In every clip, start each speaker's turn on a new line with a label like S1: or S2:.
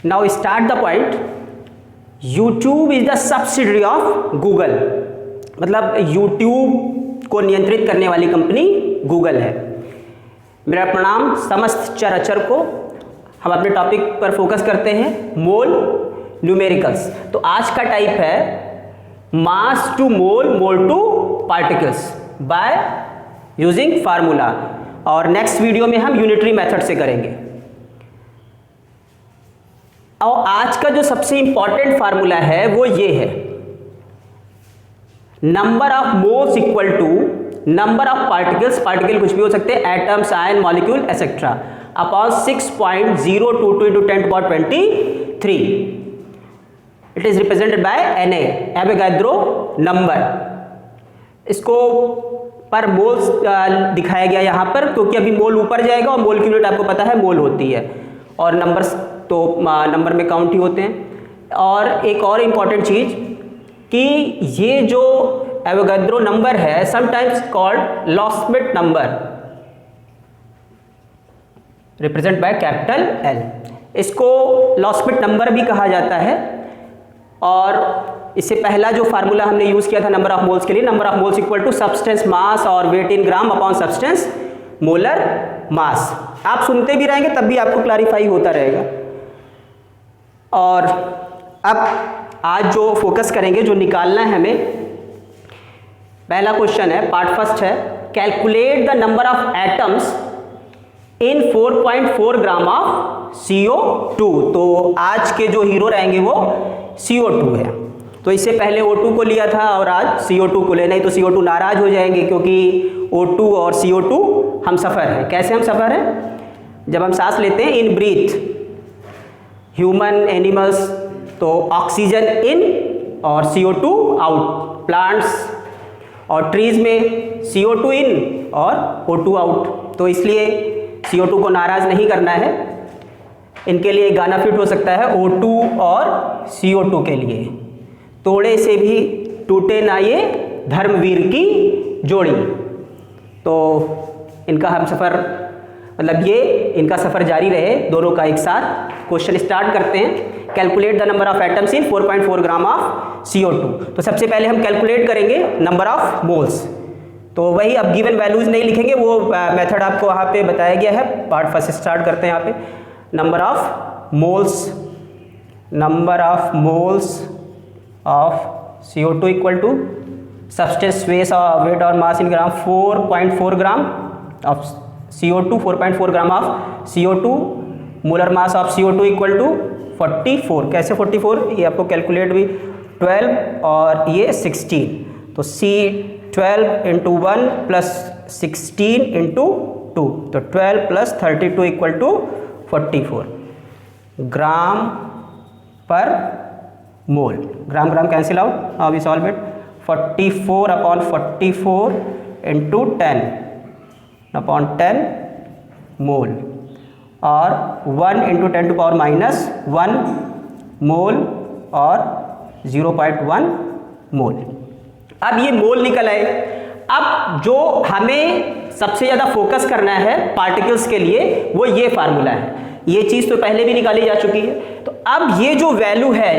S1: Now start the point. YouTube is the subsidiary of Google, मतलब YouTube को नियंत्रित करने वाली कंपनी गूगल है। मेरा प्रणाम समस्त चर को। हम अपने टॉपिक पर फोकस करते हैं, मोल न्यूमेरिकल्स। तो आज का टाइप है mass to mole, mole to particles by using formula, और नेक्स्ट वीडियो में हम यूनिटरी मेथड से करेंगे। और आज का जो सबसे इंपॉर्टेंट फार्मूला है वो ये है, number of moles equal to number of particles, particle कुछ भी हो सकते हैं, atoms, ion, molecule etcetera, upon 6.022 into 10⁻23। It is represented by Na, Avogadro number. इसको पर मोल्स दिखाया गया यहाँ पर, क्योंकि अभी मोल ऊपर जाएगा और मोल की यूनिट आपको पता है मोल होती है, और नंबर्स तो नंबर में काउंट ही होते हैं। और एक और इम्पॉर्टेंट चीज़ कि ये जो एवोगाड्रो नंबर है sometimes called Loschmidt number, represent by capital L। इसको लॉस्मिट नंबर भी कहा जाता है। और इससे पहला जो फार्मूला हमने यूज़ किया था नंबर ऑफ मोल्स के लिए, number of moles equal to substance mass और weight in gram upon substance molar mass. आप सुनते भी रहेंगे तब भी आपको क्लैरिफाई होता रहेगा। और अब आज जो फोकस करेंगे, जो निकालना है हमें, पहला क्वेश्चन है, पार्ट फर्स्ट है, calculate the number of atoms in 4.4 gram of CO2। तो आज के जो हीरो रहेंगे वो CO2 है। तो इससे पहले O2 को लिया था और आज CO2 को ले, नहीं तो CO2 नाराज हो जाएंगे, क्योंकि O2 और CO2 हम सफ़र हैं। कैसे हम सफ़र हैं? जब हम सांस लेते हैं इन ब्रीथ, ह्यूमन, एनिमल्स, तो ऑक्सीजन इन और CO2 आउट, प्लांट्स और ट्रीज में CO2 इन और O2 आउट। तो इसलिए CO2 को नाराज़ नहीं करना है। इनके लिए गाना फिट हो सकता है, O2 और CO2 के लिए, तोड़े से भी टूटे ना ये धर्मवीर की जोड़ी। तो इनका हम सफ़र, मतलब ये इनका सफ़र जारी रहे दोनों का एक साथ। क्वेश्चन स्टार्ट करते हैं। Calculate the number of atoms in 4.4 gram of CO2। तो सबसे पहले हम कैलकुलेट करेंगे नंबर ऑफ मोल्स। तो वही, अब गिवन वैल्यूज नहीं लिखेंगे, वो मेथड आपको वहाँ पे बताया गया है। पार्ट फर्स्ट स्टार्ट करते हैं। यहाँ पे number of moles, number of moles of CO2 equal to substance weight और mass in gram 4.4 gram of CO2, 4.4 gram of CO2, molar mass of CO2 equal to 44। कैसे 44? ये आपको कैलकुलेट भी 12 और ये 16, तो C12 इंटू 1 प्लस 16 इंटू 2, तो 12 plus 32 equal to 44 gram per mole. Gram gram cancel out, now we solve it. 44 upon 44 into 10 upon 10 mole, और 1 into 10 to power minus 1 mole और 0.1 मोल। अब ये मोल निकल आए। अब जो हमें सबसे ज़्यादा फोकस करना है पार्टिकल्स के लिए वो ये फार्मूला है। ये चीज़ तो पहले भी निकाली जा चुकी है। तो अब ये जो वैल्यू है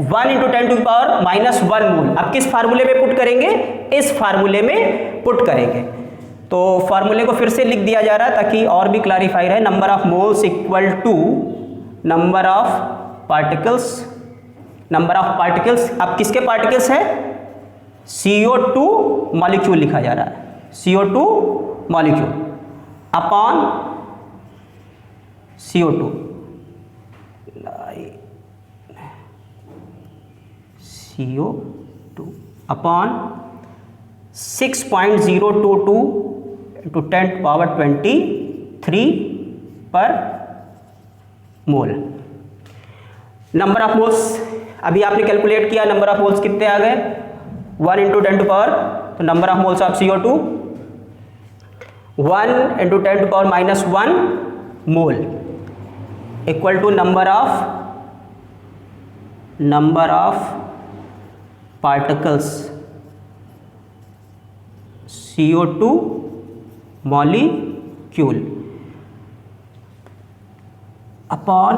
S1: 1 इंटू 10 टू पावर माइनस 1 मोल, अब किस फार्मूले में पुट करेंगे? इस फार्मूले में पुट करेंगे। तो फार्मूले को फिर से लिख दिया जा रहा है ताकि और भी क्लैरिफाई रहे। Number of moles equal to number of particles, number of particles, अब किसके पार्टिकल्स है? CO2 मॉलिक्यूल लिखा जा रहा है, CO2 molecule upon CO2, CO2 upon 6.022 into 10⁻23 पर मोल। नंबर ऑफ मोल्स अभी आपने कैलकुलेट किया, नंबर ऑफ मोल्स कितने आ गए? 1 इंटू 10 टू पावर, तो number of moles of CO2 1 into 10 to power minus 1 mole equal to number of particles CO2 molecule upon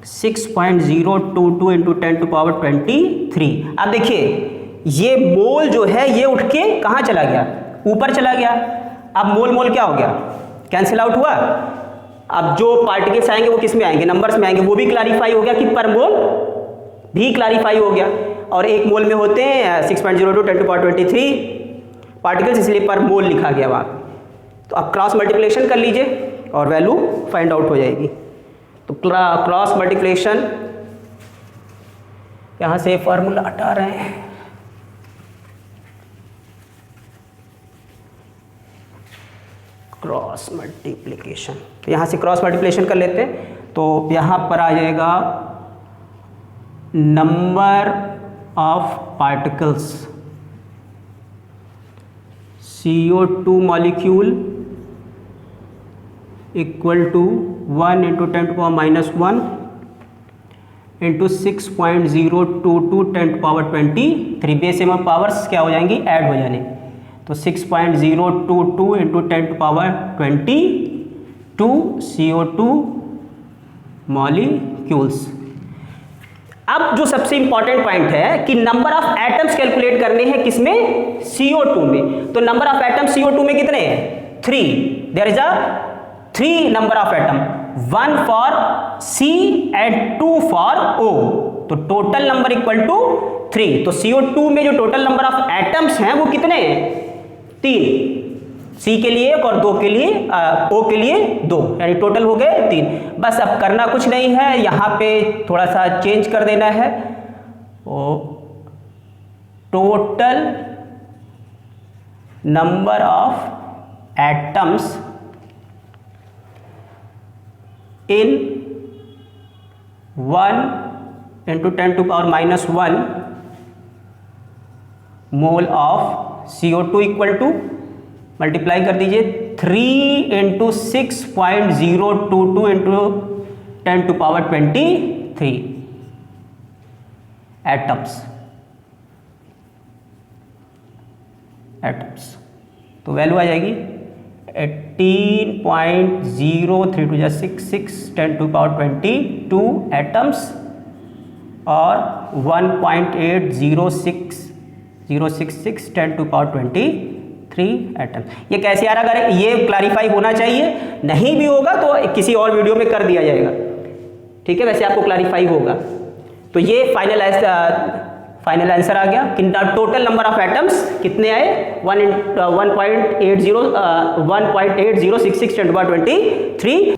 S1: 6.022 into 10 to power 23। अब देखिए ये मोल जो है ये उठ के कहाँ चला गया, ऊपर चला गया। अब मोल मोल क्या हो गया, कैंसिल आउट हुआ। अब जो पार्टिकल्स आएंगे वो किस में आएंगे, नंबर्स में आएंगे, वो भी क्लैरिफाई हो गया कि पर मोल भी क्लैरिफाई हो गया। और एक मोल में होते हैं 6.02 10 टू पावर 23 पार्टिकल्स, इसलिए पर मोल लिखा गया वहाँ। तो अब क्रॉस मल्टीप्लिकेशन कर लीजिए और वैल्यू फाइंड आउट हो जाएगी। तो क्रॉस मल्टीप्लिकेशन, यहाँ से फॉर्मूला हटा रहे हैं, क्रॉस मल्टीप्लिकेशन, तो यहाँ से क्रॉस मल्टीप्लिकेशन कर लेते हैं। तो यहाँ पर आ जाएगा number of particles CO2 molecule equal to 1 into 10 to power -1 into 6.022 10 to power 23। Base में पावर्स क्या हो जाएंगी, ऐड हो जाने। तो 6.022 into 10 to power 22 CO2 molecules. अब जो सबसे इंपॉर्टेंट पॉइंट है कि नंबर ऑफ एटम्स कैलकुलेट करने हैं किसमें, CO2 में। तो नंबर ऑफ एटम CO2 में कितने हैं, 3। There is a 3 number of atom, 1 for C and 2 for O। तो टोटल नंबर इक्वल टू 3। तो CO2 में जो टोटल नंबर ऑफ एटम्स हैं वो कितने हैं, 3। C के लिए एक और 2 के लिए O के लिए 2, यानी टोटल हो गए 3। बस अब करना कुछ नहीं है, यहाँ पे थोड़ा सा चेंज कर देना है। Total number of atoms in 1 into 10 to power -1 mole of CO2 equal to, multiply कर दीजिए 3 into 6.022 into 10 to power 23 atoms. तो वैल्यू आ जाएगी 18.032 66 10 टू पावर 22 एटम्स और 1.806066 10 टू पावर 23 एटम। ये कैसे आ रहा, अगर ये क्लैरिफाई होना चाहिए, नहीं भी होगा तो किसी और वीडियो में कर दिया जाएगा, ठीक है। वैसे आपको क्लैरिफाई होगा। तो ये फाइनल आंसर आ गया कि टोटल नंबर ऑफ एटम्स कितने आए, 1.8066 10 to power 23।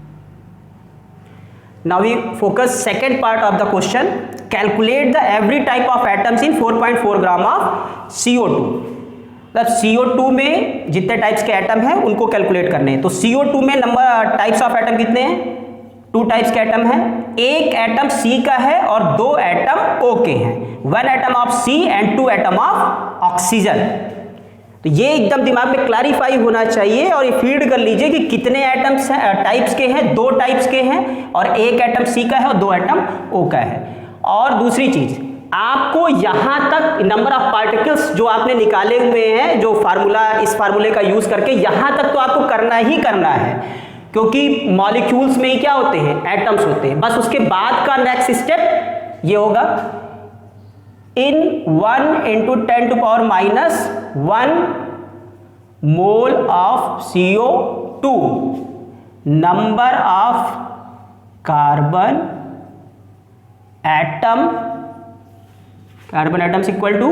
S1: Now we focus second part of the question. Calculate the every type of atoms in 4.4 gram of CO2। मतलब CO2 में जितने टाइप्स के एटम हैं उनको कैलकुलेट करने हैं। तो CO2 में नंबर टाइप्स ऑफ एटम कितने हैं, 2 टाइप्स के एटम हैं। एक एटम C का है और 2 एटम O के हैं। 1 atom of C and 2 atom of oxygen. तो ये एकदम दिमाग में क्लैरिफाई होना चाहिए और ये फीड कर लीजिए कि कितने एटम्स टाइप्स के हैं, 2 टाइप्स के हैं और एक एटम C का है और 2 एटम O का है। और दूसरी चीज, आपको यहां तक नंबर ऑफ पार्टिकल्स जो आपने निकाले हुए हैं, जो फार्मूला, इस फार्मूले का यूज करके यहां तक तो आपको करना ही करना है, क्योंकि मॉलिक्यूल्स में ही क्या होते हैं, एटम्स होते हैं। बस उसके बाद का नेक्स्ट स्टेप ये होगा, in 1 into 10 to power -1 mole of CO2 number of carbon atoms equal to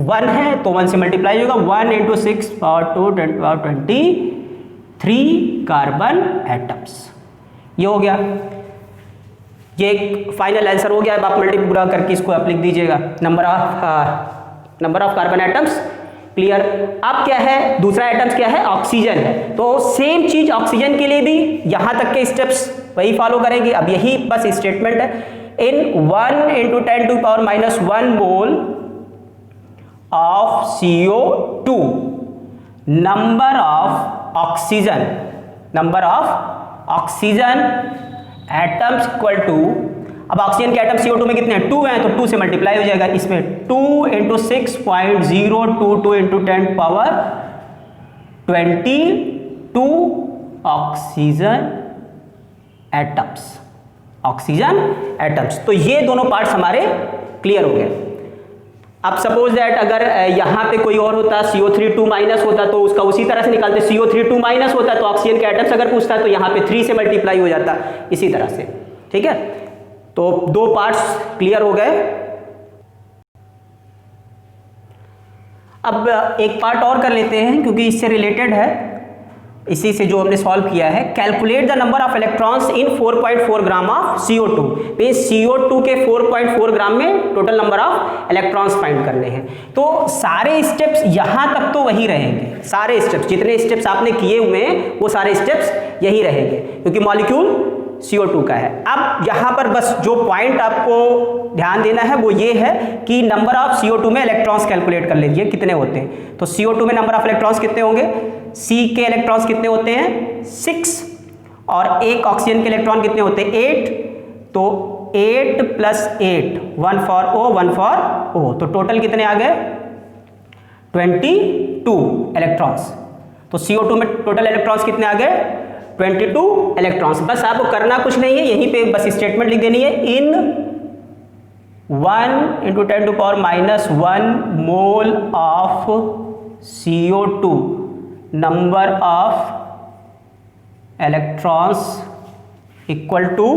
S1: 1 है तो 1 से मल्टीप्लाई होगा, 1 into 6 power 2 10 power 23 carbon atoms. ये हो गया, ये एक फाइनल आंसर हो गया। अब आप मल्टीप्लाई करके इसको आप लिख दीजिएगा, number of carbon atoms. Clear. अब क्या है, दूसरा एटम्स क्या है, ऑक्सीजन है। तो सेम चीज ऑक्सीजन के लिए भी यहां तक के स्टेप्स वही फॉलो करेंगे। अब यही बस स्टेटमेंट है, in 1 into 10 to power -1 mole of CO2 number of oxygen atoms equal to, अब ऑक्सीजन के एटम CO2 में कितने हैं, 2 हैं, तो 2 से मल्टीप्लाई हो जाएगा इसमें, 2 into 6.022 into 10 power 22 oxygen atoms. Oxygen atoms. तो ये दोनों पार्ट्स हमारे क्लियर हो गए। अब सपोज दैट अगर यहाँ पे कोई और होता, CO3 2- होता, तो उसका उसी तरह से निकालते। CO3 2- होता तो ऑक्सीजन के एटम्स अगर पूछता है तो यहाँ पे 3 से मल्टीप्लाई हो जाता, इसी तरह से। ठीक है, तो दो पार्ट्स क्लियर हो गए। अब एक पार्ट और कर लेते हैं क्योंकि इससे रिलेटेड है, इसी से जो हमने सॉल्व किया है। Calculate the number of electrons in 4.4 gram of CO2। Means CO2 के 4.4 ग्राम में total number of electrons find करने हैं। तो सारे स्टेप्स यहां तक तो वही रहेंगे, सारे स्टेप्स जितने स्टेप्स आपने किए हुए हैं वो सारे स्टेप्स यही रहेंगे क्योंकि मॉलिक्यूल CO2 का है। अब यहाँ पर बस जो पॉइंट आपको ध्यान देना है वो ये है कि नंबर ऑफ CO2 में इलेक्ट्रॉन्स कैलकुलेट कर लीजिए कितने होते हैं। तो CO2 में नंबर ऑफ इलेक्ट्रॉन्स कितने होंगे, C के इलेक्ट्रॉन्स कितने होते हैं 6, और एक ऑक्सीजन के इलेक्ट्रॉन कितने होते हैं 8। तो 8 + 8 1 फॉर O 1 फॉर O, तो टोटल कितने आ गए 22 इलेक्ट्रॉन्स। तो CO2 में टोटल इलेक्ट्रॉन्स कितने आ गए 22 इलेक्ट्रॉन्स। बस आपको करना कुछ नहीं है, यहीं पे बस स्टेटमेंट लिख देनी है, in 1 × 10⁻⁻1 mole of CO2 number of electrons equal to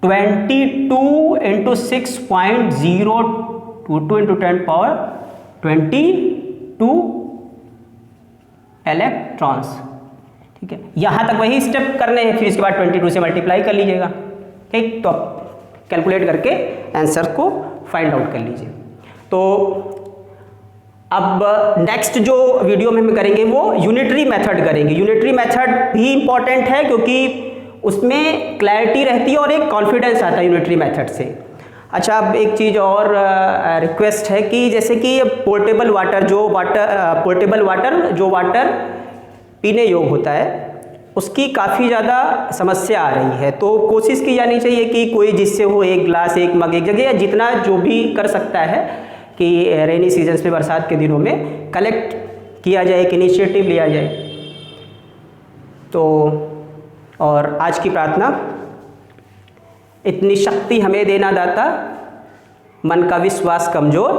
S1: 22 × 6.022 × 10⁻22 electrons. ठीक है, यहां तक वही स्टेप करने हैं, फिर इसके बाद 22 से मल्टीप्लाई कर लीजिएगा। ठीक, तो कैलकुलेट करके आंसर को फाइंड आउट कर लीजिए। तो अब नेक्स्ट जो वीडियो में हम करेंगे वो यूनिटरी मेथड करेंगे। यूनिटरी मेथड भी इंपॉर्टेंट है क्योंकि उसमें क्लैरिटी रहती है और एक कॉन्फिडेंस आता है यूनिटरी मेथड से। अच्छा, अब एक चीज़ और रिक्वेस्ट है कि जैसे कि पोर्टेबल वाटर जो वाटर पीने योग्य होता है उसकी काफ़ी ज़्यादा समस्या आ रही है। तो कोशिश की जानी चाहिए कि कोई जिससे हो 1 ग्लास 1 मग एक जगह, या जितना जो भी कर सकता है कि रेनी सीजन्स में बरसात के दिनों में कलेक्ट किया जाए, एक इनिशिएटिव लिया जाए। तो और आज की प्रार्थना, इतनी शक्ति हमें देना दाता, मन का विश्वास कमज़ोर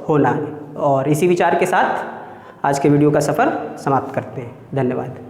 S1: होना है। और इसी विचार के साथ आज के वीडियो का सफ़र समाप्त करते हैं। धन्यवाद।